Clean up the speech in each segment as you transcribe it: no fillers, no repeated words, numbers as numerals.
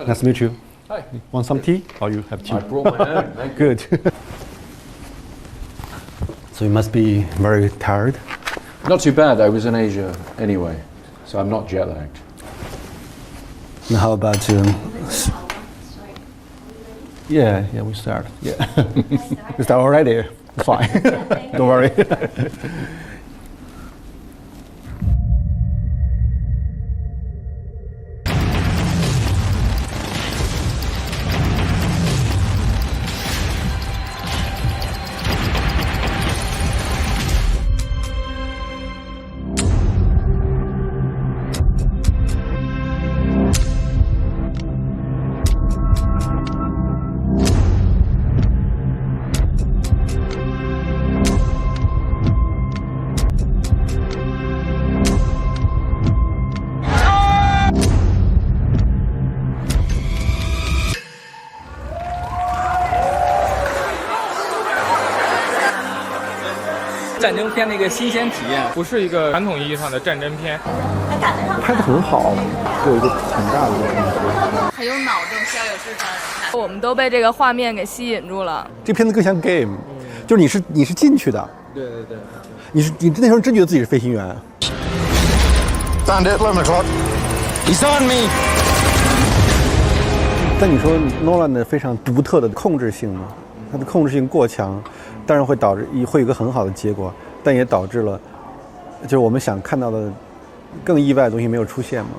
Nice to meet you. Hi. Want some tea? Or you have tea? I brought my own. Thank you. Good. So you must be very tired. Not too bad. I was in Asia anyway, so I'm not jet lagged. Now how about Yeah, we start. Yeah. We start already. It's fine. Don't worry. 战争片的一个新鲜体验，不是一个传统意义上的战争片。拍得很好，有一个很大的问题，很有脑洞，需要有智商。我们都被这个画面给吸引住了。这片子更像 game， 就是你是进去的。对。你那时候真觉得自己是飞行员。Found it, 11 o'clock. He's on me. 但你说诺兰的非常独特的控制性呢？它的控制性过强，当然会导致会有一个很好的结果，但也导致了，就是我们想看到的更意外的东西没有出现嘛。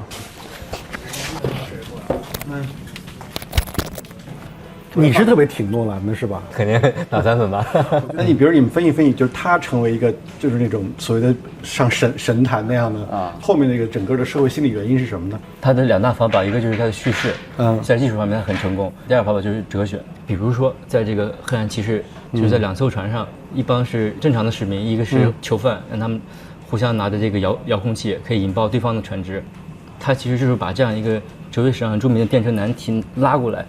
你是特别挺诺兰的是吧？肯定打3分吧。那你比如你们分析，就是他成为一个就是那种所谓的上神坛那样的啊，后面那个整个的社会心理原因是什么呢？他的2大方法，一个就是他的叙事，在技术方面他很成功；第二个方法就是哲学，比如说在这个黑暗骑士，就是在2艘船上，一帮是正常的市民，一个是囚犯，让他们互相拿着这个遥控器可以引爆对方的船只。他其实就是把这样一个哲学史上很著名的电车难题拉过来，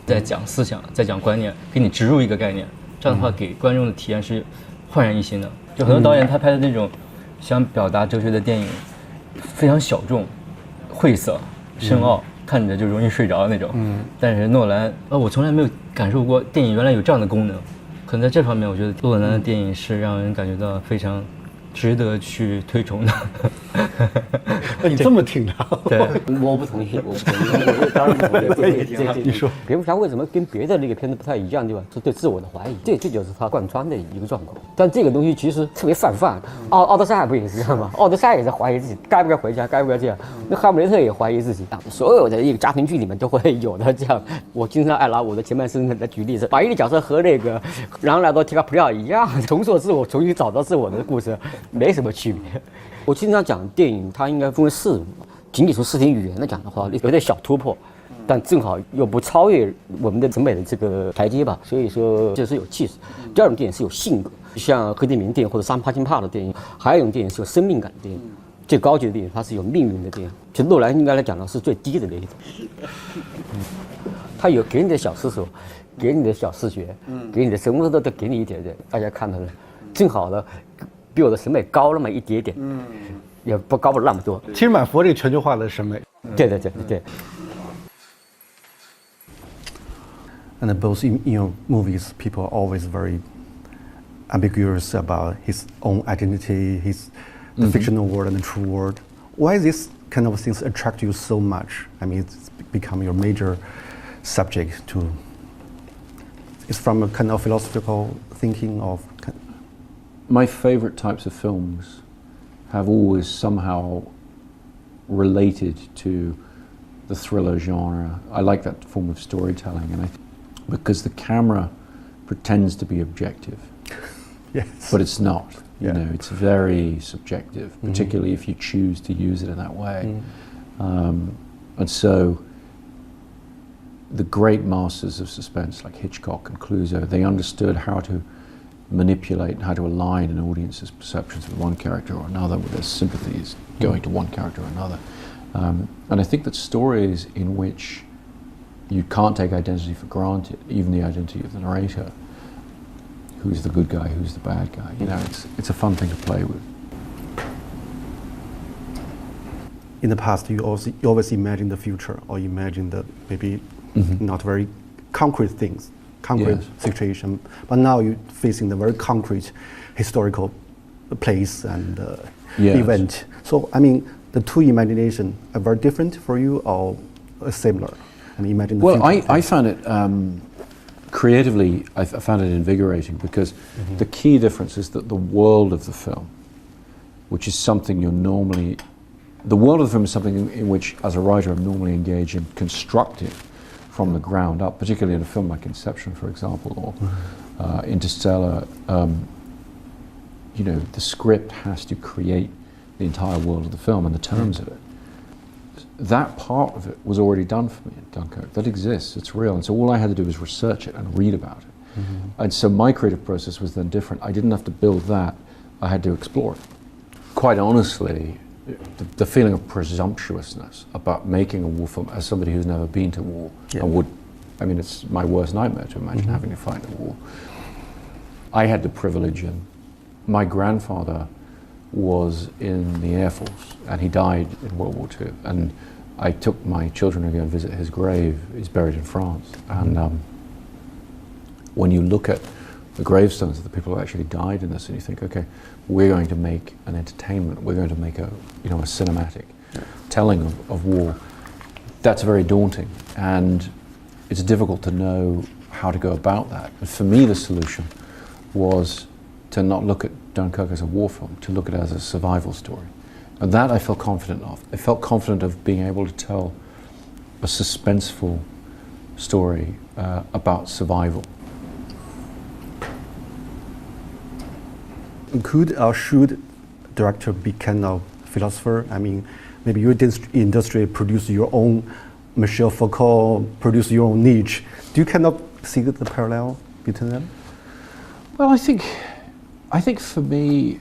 在讲思想，在讲观念，给你植入一个概念，这样的话给观众的体验是焕然一新的。就很多导演他拍的那种想表达哲学的电影，非常小众、晦涩、深奥，看着就容易睡着的那种。但是诺兰，我从来没有感受过电影原来有这样的功能。可能在这方面，我觉得诺兰的电影是让人感觉到非常值得去推崇的。那你这么挺他？对，我不同意，我当然不同意。你说，蝙蝠侠为什么跟别的那个片子不太一样，对吧？是对自我的怀疑，这就是他贯穿的一个状况。但这个东西其实特别泛。奥德赛不也是这样吗？奥德赛也在怀疑自己该不该回家，该不该这样。那哈姆雷特也怀疑自己。所有的一个家庭剧里面都会有的这样。我经常爱拿我的前半生来举例子，把一个角色和那个朗拿多·迪卡普里奥一样，重塑自我，重新找到自我的故事，没什么区别。我经常讲电影，它应该分为4，仅仅从视听语言来讲的话，有点小突破，但正好又不超越我们的审美的这个台阶吧，所以说这是有气势。第二种电影是有性格，像黑泽明电影或者山帕金帕的电影，还有一种电影是有生命感的电影，最高级的电影它是有命运的电影。其实诺兰应该来讲呢是最低的那一种，他有给你的小思索，给你的小视觉，给你的什么都给你一点点，大家看到了，正好的。比我的审美高那么一点点，也不高不那么多。其实蛮符合这个全球化的审美。对。And both in your movies, people are always very ambiguous about his own identity, the fictional world and the true world. Why this kind of things attract you so much? I mean, it's become your major subject to. It's from a kind of philosophical thinking of. My favorite types of films have always somehow related to the thriller genre. I like that form of storytelling, and because the camera pretends to be objective, yes, but it's not. You know, it's very subjective, particularly if you choose to use it in that way. And so, the great masters of suspense like Hitchcock and Clouseau, they understood how to manipulate, how to align an audience's perceptions with one character or another, with their sympathies going to one character or another. And I think that stories in which you can't take identity for granted, even the identity of the narrator, who's the good guy, who's the bad guy, you know, it's a fun thing to play with. in the past you always imagine the future or imagine the maybe not very concrete things, concrete situation, but now you're facing the very concrete historical place and event. So I mean, the two imagination are very different for you or similar? I mean, imagine the future. I found it creatively. I found it invigorating because the key difference is that the world of the film, which is something you're normally, the world of the film is something in which, as a writer, I'm normally engaged in constructing from the ground up, particularly in a film like Inception, for example, or Interstellar. You know, the script has to create the entire world of the film and the terms of it. That part of it was already done for me in Dunkirk. That exists, it's real. And so all I had to do was research it and read about it. And so my creative process was then different. I didn't have to build that, I had to explore it. Quite honestly, the feeling of presumptuousness about making a war film as somebody who's never been to war and would, I mean, it's my worst nightmare to imagine having to fight a war. I had the privilege, and my grandfather was in the Air Force and he died in World War II, and I took my children to go and visit his grave. He's buried in France, and when you look at the gravestones of the people who actually died in this and you think, okay, we're going to make an entertainment, we're going to make a, you know, a cinematic telling of war, that's very daunting, and it's difficult to know how to go about that. And for me, the solution was to not look at Dunkirk as a war film, to look at it as a survival story. And that I felt confident of. I felt confident of being able to tell a suspenseful story about survival. Could or should director be kind of philosopher? I mean, maybe your industry produce your own Michel Foucault, produce your own Nietzsche. Do you kind of see the parallel between them? Well, I think for me,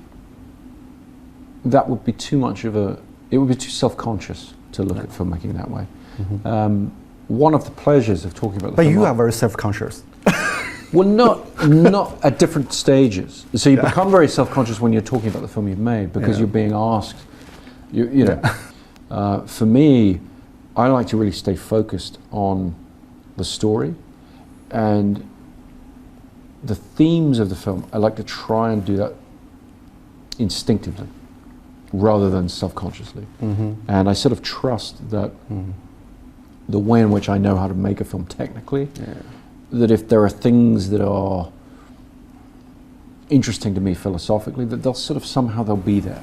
that would be too much of a, it would be too self-conscious to look at filmmaking that way. One of the pleasures of talking about the film... But you are very self-conscious. Well, not at different stages. So you become very self-conscious when you're talking about the film you've made because you're being asked, you know. For me, I like to really stay focused on the story and the themes of the film. I like to try and do that instinctively rather than self-consciously. And I sort of trust that the way in which I know how to make a film technically, that if there are things that are interesting to me philosophically, that they'll sort of somehow they'll be there.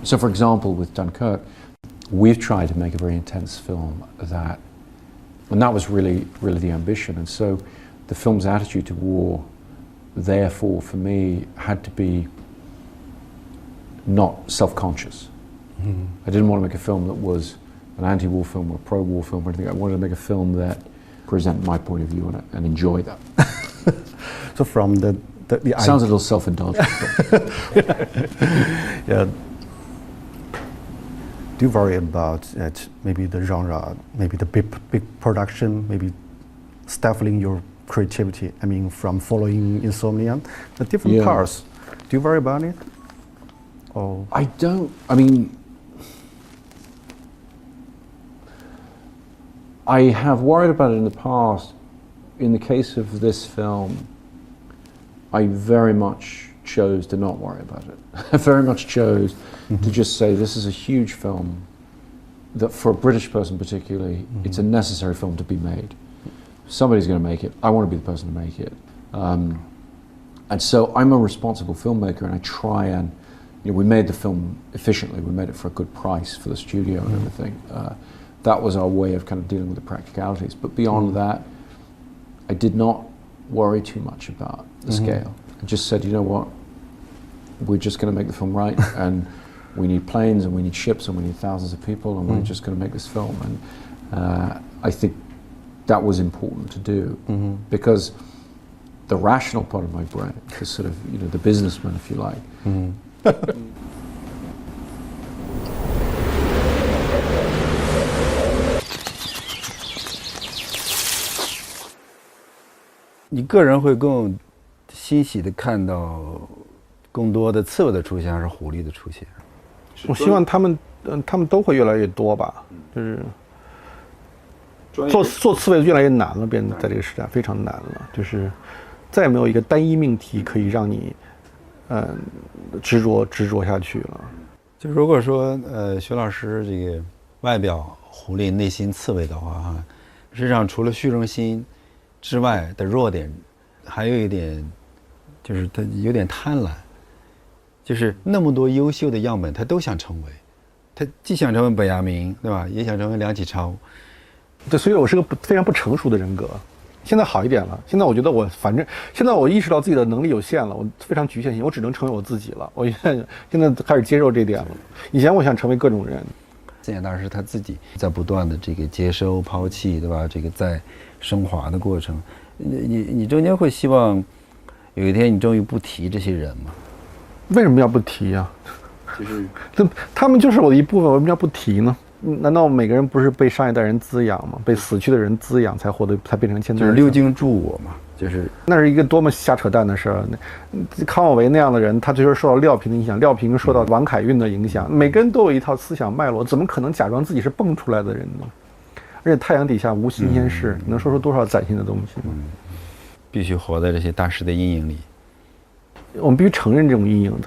So for example, with Dunkirk, we've tried to make a very intense film that, and that was really the ambition. And so the film's attitude to war, therefore, for me, had to be not self-conscious. I didn't want to make a film that was an anti-war film or a pro-war film or anything. I wanted to make a film that presented my point of view and enjoy that. So from the sounds a little self-indulgent. Yeah. Do you worry about maybe the genre, maybe the big production, maybe stifling your creativity? I mean, from following Insomnia, the different parts. Do you worry about it? Or I don't. I mean, I have worried about it in the past. In the case of this film, I very much chose to not worry about it. I very much chose to just say this is a huge film that for a British person particularly, it's a necessary film to be made. Somebody's going to make it. I want to be the person to make it. And so I'm a responsible filmmaker, and I try and, you know, we made the film efficiently. We made it for a good price for the studio and everything. That was our way of kind of dealing with the practicalities. But beyond that, I did not worry too much about the scale. I just said, you know what, we're just going to make the film right, and we need planes, and we need ships, and we need thousands of people, and we're just going to make this film. And I think that was important to do, because the rational part of my brain, the sort of, you know, the businessman, if you like,你个人会更欣喜的看到更多的刺猬的出现，还是狐狸的出现？我希望他们都会越来越多吧，就是做刺猬越来越难了，变得在这个时代非常难了，就是再也没有一个单一命题可以让你执着下去了。就如果说徐老师这个外表狐狸内心刺猬的话哈，实际上除了虚荣心之外的弱点，还有一点就是他有点贪婪，就是那么多优秀的样本他都想成为，他既想成为本雅明对吧，也想成为梁启超。对，所以我是个非常不成熟的人格。现在好一点了，现在我觉得反正现在我意识到自己的能力有限了，我非常局限性，我只能成为我自己了。我现在开始接受这点了。以前我想成为各种人，现在当然是他自己在不断的这个接收、抛弃，对吧？这个在升华的过程，你中间会希望有一天你终于不提这些人吗？为什么要不提呀？就是他们就是我的一部分，为什么要不提呢？难道每个人不是被上一代人滋养吗？被死去的人滋养才变成现在？就是六经注我嘛，就是那是一个多么瞎扯淡的事儿。康有为那样的人，他就是受到廖平的影响，廖平受到王凯运的影响，每个人都有一套思想脉络，怎么可能假装自己是蹦出来的人呢？而且太阳底下无新鲜事，能说出多少崭新的东西呢？必须活在这些大师的阴影里。我们必须承认这种阴影，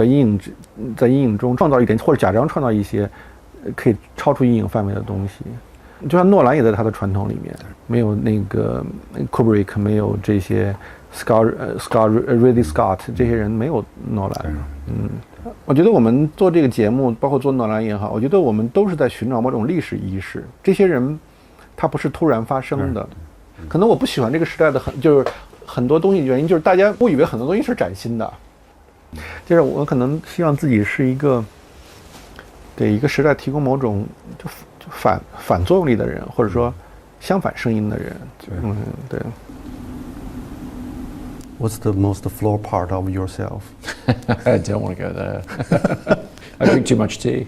在阴影中创造一点，或者假装创造一些可以超出阴影范围的东西。就像诺兰也在他的传统里面，没有那个 Kubrick， 没有这些 Ridley Scott 这些人，没有诺兰。我觉得我们做这个节目，包括做诺兰也好，我觉得我们都是在寻找某种历史意识。这些人他不是突然发生的，可能我不喜欢这个时代的就是很多东西，原因就是大家误以为很多东西是崭新的。就是我可能希望自己是一个给一个时代提供某种就反作用力的人，或者说相反声音的人。对。What's the most flawed part of yourself? I don't want to go there. I drink too much tea.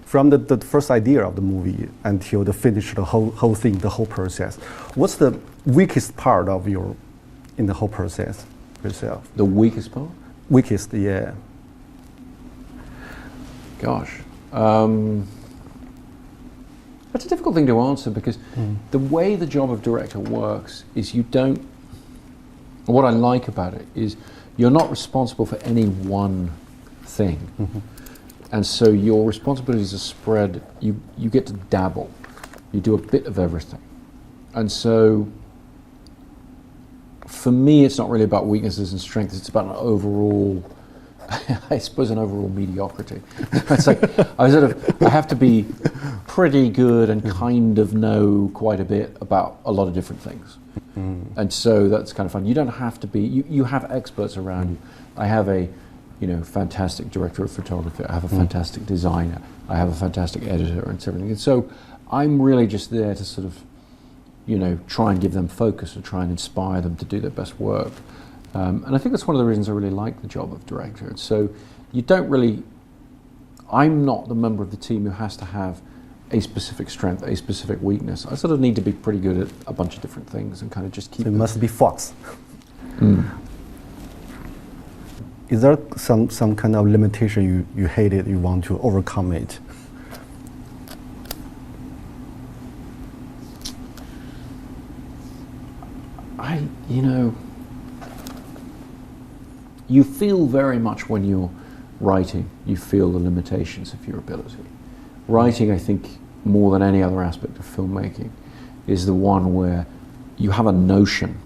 From the first idea of the movie until the finish, the whole thing, the whole process, what's the weakest part of in the whole process yourself? The weakest part? Weakest, yeah. Gosh. That's a difficult thing to answer because the way the job of director works is what I like about it is you're not responsible for any one thing. And so your responsibilities are spread, you get to dabble. You do a bit of everything. And so for me, it's not really about weaknesses and strengths, it's about an overall, I suppose an overall mediocrity. It's like, I have to be pretty good and kind of know quite a bit about a lot of different things. And so that's kind of fun. You don't have to be, you have experts around you. I have a fantastic director of photography. I have a fantastic designer. I have a fantastic editor and everything. And so I'm really just there to sort of, try and give them focus and try and inspire them to do their best work. And I think that's one of the reasons I really like the job of director. And so I'm not the member of the team who has to have a specific strength, a specific weakness. I sort of need to be pretty good at a bunch of different things and kind of just keep it. Must be Fox. Is there some kind of limitation you hated, you want to overcome it? You feel very much when you're writing, you feel the limitations of your ability. Writing, I think, more than any other aspect of filmmaking, is the one where you have a notion,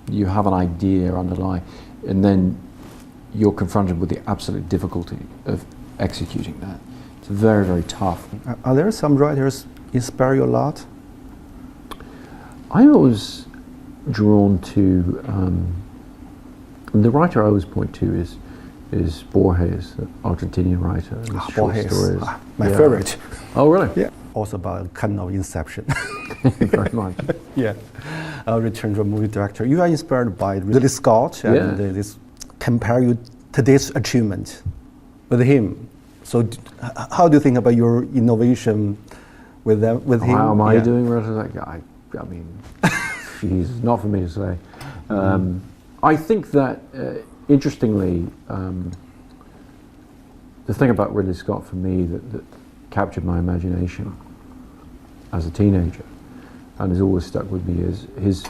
you have an idea underlying, and then you're confronted with the absolute difficulty of executing that. It's very, very tough. Are there some writers inspire you a lot? I'm always drawn to, the writer I always point to is Borges, the Argentinian writer. Borges, stories. My favorite. Oh, really? Yeah. Also about kind of inception. Very much. Yeah. I'll return to a movie director. You are inspired by Ridley Scott and this compare you today's achievement with him. So how do you think about your innovation with him? How am I doing relative to that guy? I mean, geez, not for me to say. I think that interestingly, the thing about Ridley Scott for me that captured my imagination as a teenager and has always stuck with me is his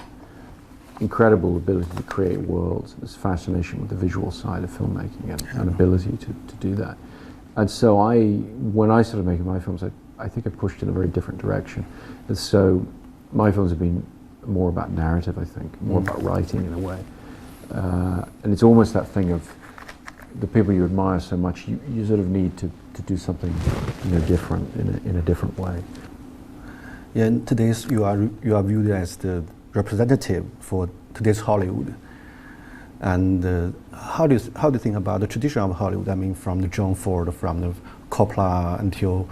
incredible ability to create worlds, his fascination with the visual side of filmmaking and ability to do that. And so when I started making my films, I think I pushed in a very different direction. And so my films have been more about narrative, I think, more about writing in a way. And it's almost that thing of the people you admire so much, you sort of need to do something different in a different way. Yeah, and today's you are viewed as the representative for today's Hollywood. And how do you think about the tradition of Hollywood? I mean, from the John Ford, from the Coppola until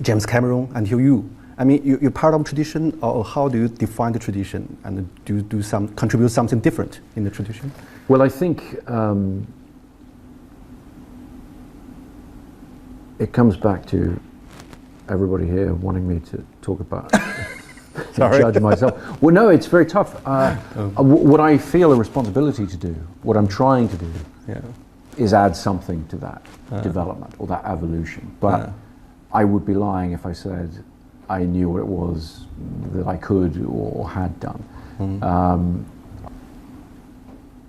James Cameron, until you. I mean, you're part of tradition, or how do you define the tradition? And do you contribute something different in the tradition? Well, I think it comes back to everybody here wanting me to talk about judge myself. Well, no, it's very tough. What I feel a responsibility to do, what I'm trying to do, is add something to that development or that evolution. But I would be lying if I said I knew what it was that I could or had done.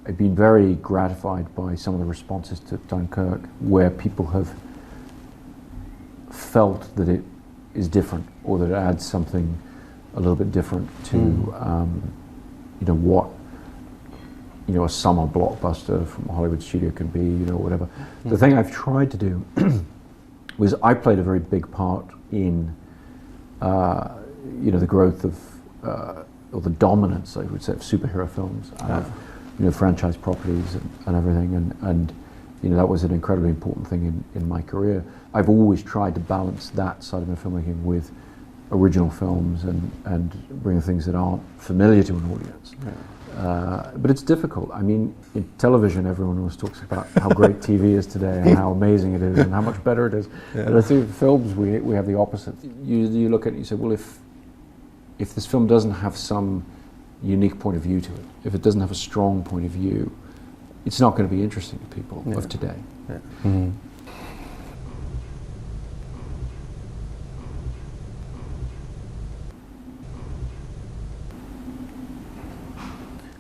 I've been very gratified by some of the responses to Dunkirk, where people have felt that it is different or that it adds something a little bit different to what a summer blockbuster from a Hollywood studio can be, whatever. The thing I've tried to do was I played a very big part in the growth of or the dominance, I would say, of superhero films, of franchise properties and everything, and that was an incredibly important thing in my career. I've always tried to balance that side of my filmmaking with original films and bring things that aren't familiar to an audience. But it's difficult. I mean, in television, everyone always talks about how great TV is today and how amazing it is and how much better it is. But I think films, we have the opposite. You look at it and you say, well, if this film doesn't have some unique point of view to it, if it doesn't have a strong point of view, it's not going to be interesting to people of today.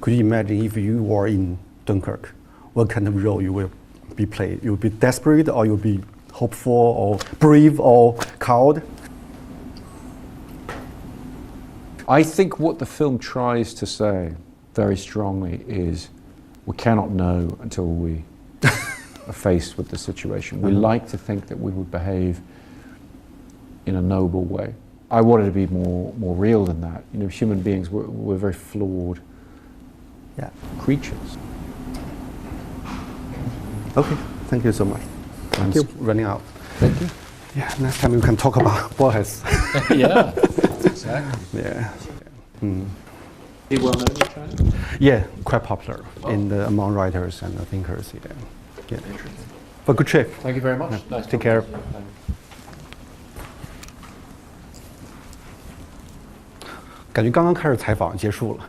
Could you imagine if you were in Dunkirk, what kind of role you will be played? You will be desperate, or you will be hopeful, or brave, or cowed? I think what the film tries to say very strongly is we cannot know until we are faced with the situation. We like to think that we would behave in a noble way. I wanted to be more real than that. Human beings, we're very flawed creatures. Okay, thank you so much. Thank you. Running out. Thank you. Yeah, next time we can talk about boys. Yeah, exactly. Yeah. Are you well known in China? Yeah, quite popular among writers and thinkers. Yeah. But good trip. Thank you very much. Nice. Take care. 感觉刚刚开始采访结束了。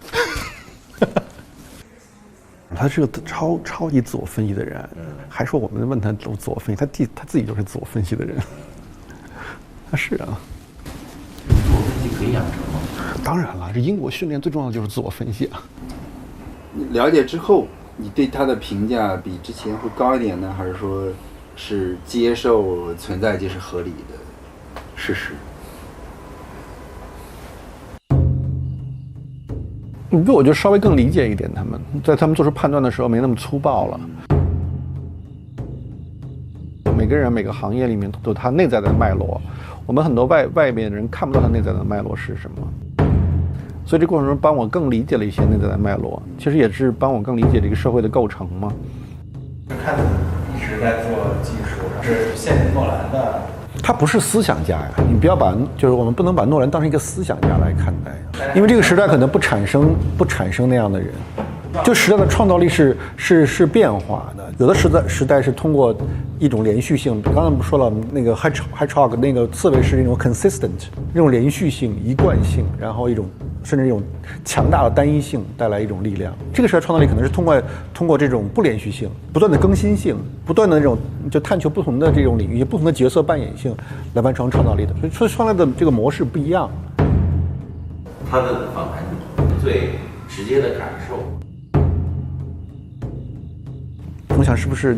他是个超级自我分析的人，还说我们问他自我分析，他自己就是自我分析的人。他是啊。自我分析可以养成吗？当然了，这英国训练最重要的就是自我分析啊。了解之后，你对他的评价比之前会高一点呢，还是说是接受存在即是合理的事实？你比我就稍微更理解一点，他们在他们做出判断的时候没那么粗暴了。每个人每个行业里面都有他内在的脉络，我们很多外面的人看不到他内在的脉络是什么，所以这过程中帮我更理解了一些内在的脉络，其实也是帮我更理解这个社会的构成嘛。看你一直在做技术，是现诺兰的。他不是思想家呀，你不要就是我们不能把诺兰当成一个思想家来看待，因为这个时代可能不产生那样的人，就时代的创造力是变化的，有的时代是通过一种连续性，刚才我们说了那个 hedgehog 那个刺猬是一种 consistent， 这种连续性、一贯性，然后一种甚至一种强大的单一性带来一种力量。这个时代创造力可能是通过这种不连续性、不断的更新性、不断的那种就探求不同的这种领域、不同的角色扮演性来完成创造力的。所以创造的这个模式不一样。他的访谈最直接的感受。我想是不是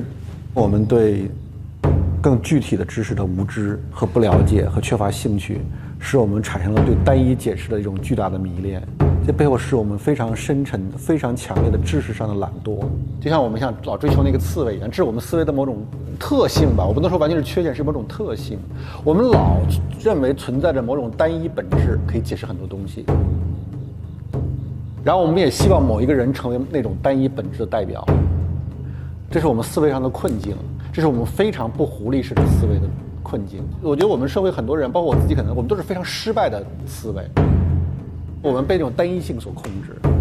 我们对更具体的知识的无知和不了解和缺乏兴趣，使我们产生了对单一解释的一种巨大的迷恋。这背后是我们非常深沉、非常强烈的知识上的懒惰。就像我们想老追求那个刺猬一样，这是我们思维的某种特性吧。我不能说完全是缺陷，是某种特性。我们老认为存在着某种单一本质可以解释很多东西，然后我们也希望某一个人成为那种单一本质的代表。这是我们思维上的困境，这是我们非常不狐狸式的思维的困境。我觉得我们社会很多人，包括我自己，可能我们都是非常失败的思维，我们被这种单一性所控制。